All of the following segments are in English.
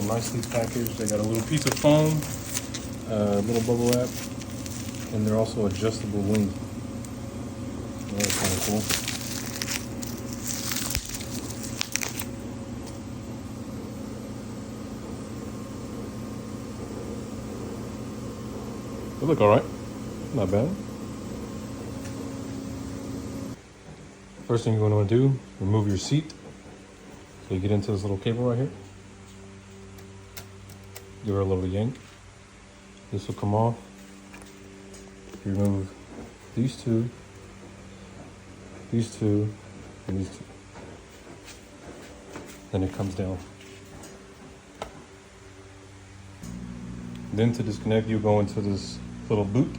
nicely packaged. They got a little piece of foam, a little bubble wrap, and they're also adjustable wings. That's kind of cool. They look all right, not bad. First thing you're going to do, remove your seat. So you get into this little cable right here. Give her a little yank. This will come off. You remove these two, and these two. Then it comes down. Then to disconnect, you go into this little boot.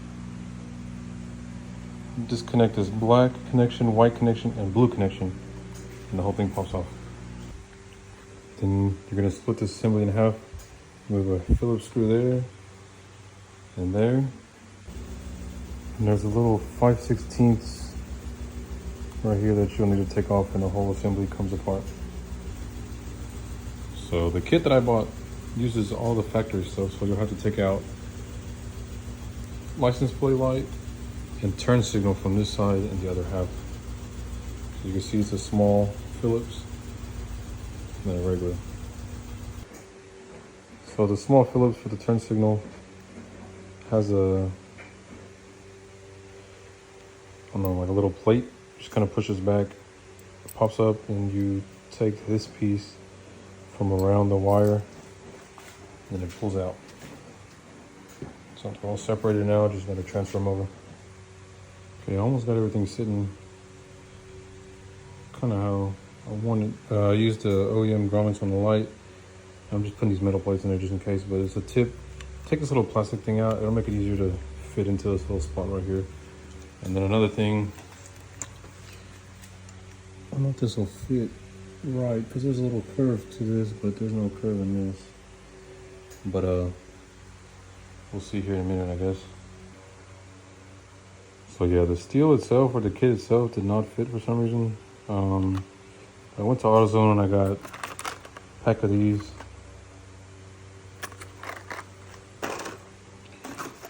Disconnect this black connection, white connection, and blue connection, and the whole thing pops off. Then you're gonna split this assembly in half. Move a Phillips screw there and there. And there's a little 5/16 right here that you'll need to take off, and the whole assembly comes apart. So the kit that I bought uses all the factory stuff, so you'll have to take out license plate light and turn signal from this side and the other half. So you can see it's a small Phillips and a regular. So the small Phillips for the turn signal has a, I don't know, like a little plate, just kind of pushes back, pops up, and you take this piece from around the wire and it pulls out. So it's all separated now, just gotta transfer them over. Okay, I almost got everything sitting kind of how I wanted. I used the OEM grommets on the light. I'm just putting these metal plates in there just in case, but it's a tip. Take this little plastic thing out. It'll make it easier to fit into this little spot right here. And then another thing, I don't know if this will fit right because there's a little curve to this, but there's no curve in this. But we'll see here in a minute, I guess. So yeah, the steel itself, or the kit itself, did not fit for some reason. I went to AutoZone and I got a pack of these.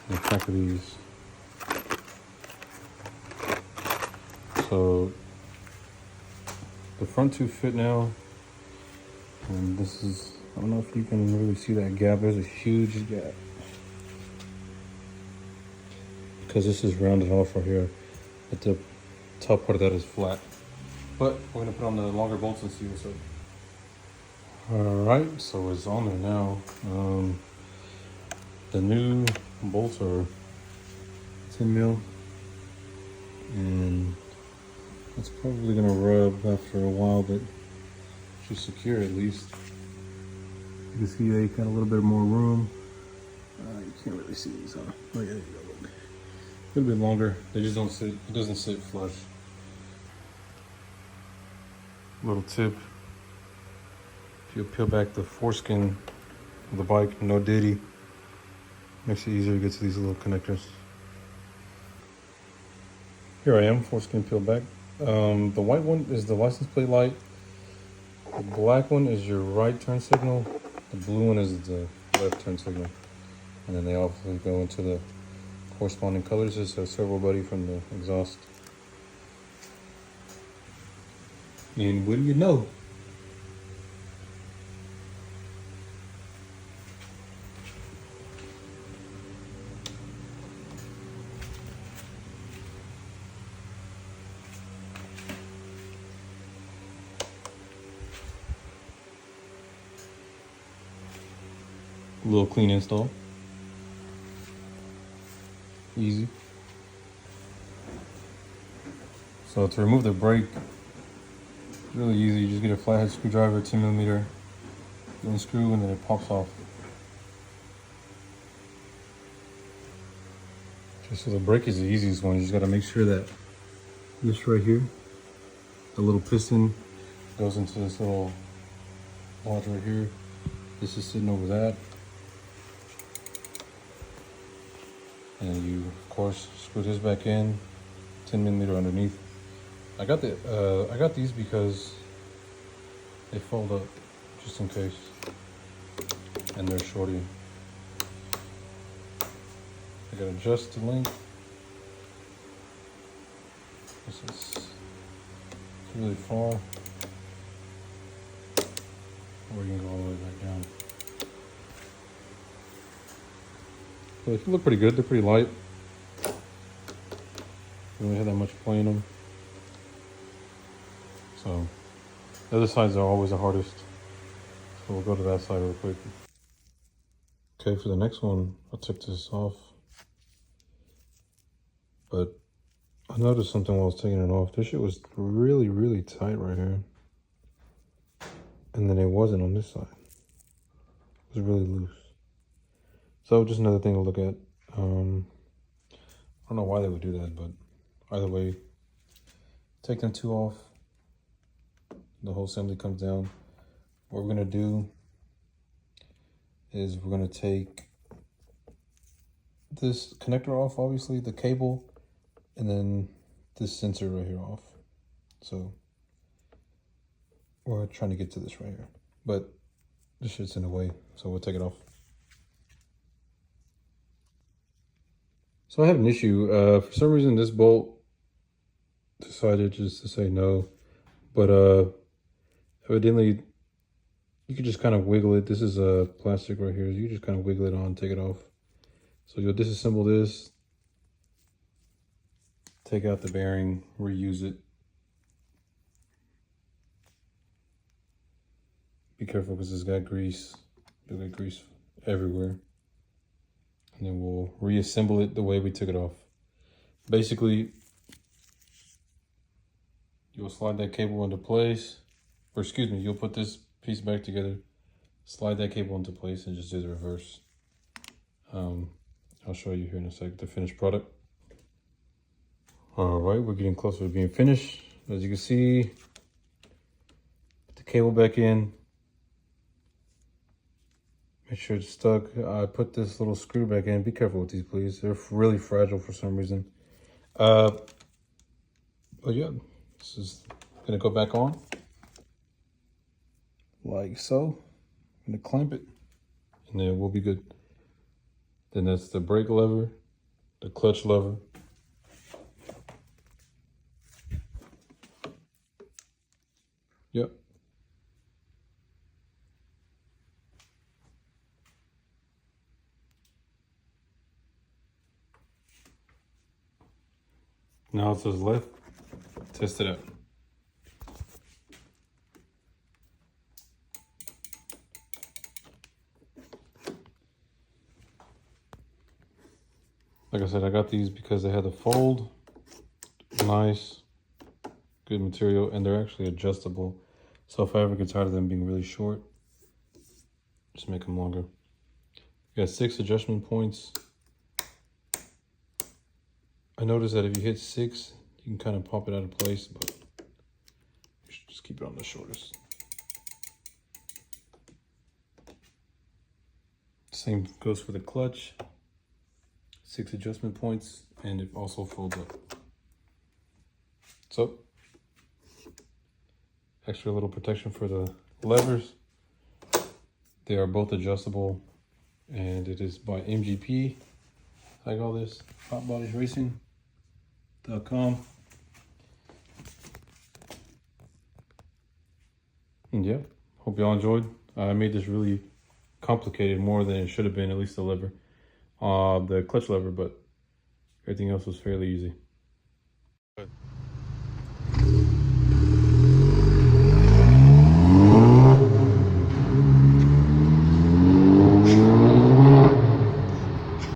And a pack of these. So the front two fit now. And this is, I don't know if you can really see that gap. There's a huge gap. Because this is rounded off right here, but the top part of that is flat. But we're gonna put on the longer bolts and see what's up. All right, so it's on there now. The new bolts are 10 mil, and it's probably gonna rub after a while, but should secure at least. You can see they got a little bit more room. You can't really see these, huh? Oh yeah, there you go. A little bit longer. They just don't sit, it doesn't sit flush. Little tip, if you peel back the foreskin of the bike, no diddy, makes it easier to get to these little connectors. Here I am, foreskin peeled back. The white one is the license plate light. The black one is your right turn signal. The blue one is the left turn signal. And then they obviously go into the corresponding colors. This is a servo buddy from the exhaust. And what do you know? A little clean install. Easy. So to remove the brake, it's really easy. You just get a flathead screwdriver, 2mm, unscrew, and then it pops off. Just so the brake is the easiest one. You just got to make sure that this right here, the little piston, goes into this little lodge right here. This is sitting over that. And you, of course, screw this back in, 10mm underneath. I got these because they fold up, just in case. and they're shorty. I gotta adjust the length. This is really far, or you can go all the way back down. So they look pretty good. They're pretty light. We don't have that much play in them. So the other sides are always the hardest. So we'll go to that side real quick. Okay, for the next one, I took this off. But I noticed something while I was taking it off. This shit was really, really tight right here. And then it wasn't on this side. It was really loose. So just another thing to look at. I don't know why they would do that, but either way, take them two off. The whole assembly comes down. What we're gonna do is we're gonna take this connector off, obviously, the cable, and then this sensor right here off. So we're trying to get to this right here, but this shit's in the way, so we'll take it off. So I have an issue. For some reason, this bolt decided just to say no, but evidently you can just kind of wiggle it. This is a plastic right here. So you just kind of wiggle it on, take it off. So you'll disassemble this, take out the bearing, reuse it. Be careful because it's got grease. You'll get grease everywhere. And then we'll reassemble it the way we took it off. Basically, you'll slide that cable into place, or excuse me, you'll put this piece back together, slide that cable into place, and just do the reverse. I'll show you here in a sec the finished product. All right, we're getting closer to being finished. As you can see, put the cable back in. Make sure it's stuck. I put this little screw back in. Be careful with these, please. They're really fragile for some reason. But yeah, this is gonna go back on. Like so. I'm gonna clamp it, and then we'll be good. Then that's the brake lever, the clutch lever. Yep. Now it says left. Test it out. Like I said, I got these because they had the fold. Nice, good material, and they're actually adjustable. So if I ever get tired of them being really short, just make them longer. You got 6 adjustment points. I noticed that if you hit 6, you can kind of pop it out of place, but you should just keep it on the shortest. Same goes for the clutch. 6 adjustment points, and it also folds up. So, extra little protection for the levers. They are both adjustable, and it is by MGP. I call this hotbodiesracing.com. And yeah, hope y'all enjoyed. I made this really complicated, more than it should have been, at least the lever. The clutch lever, but everything else was fairly easy.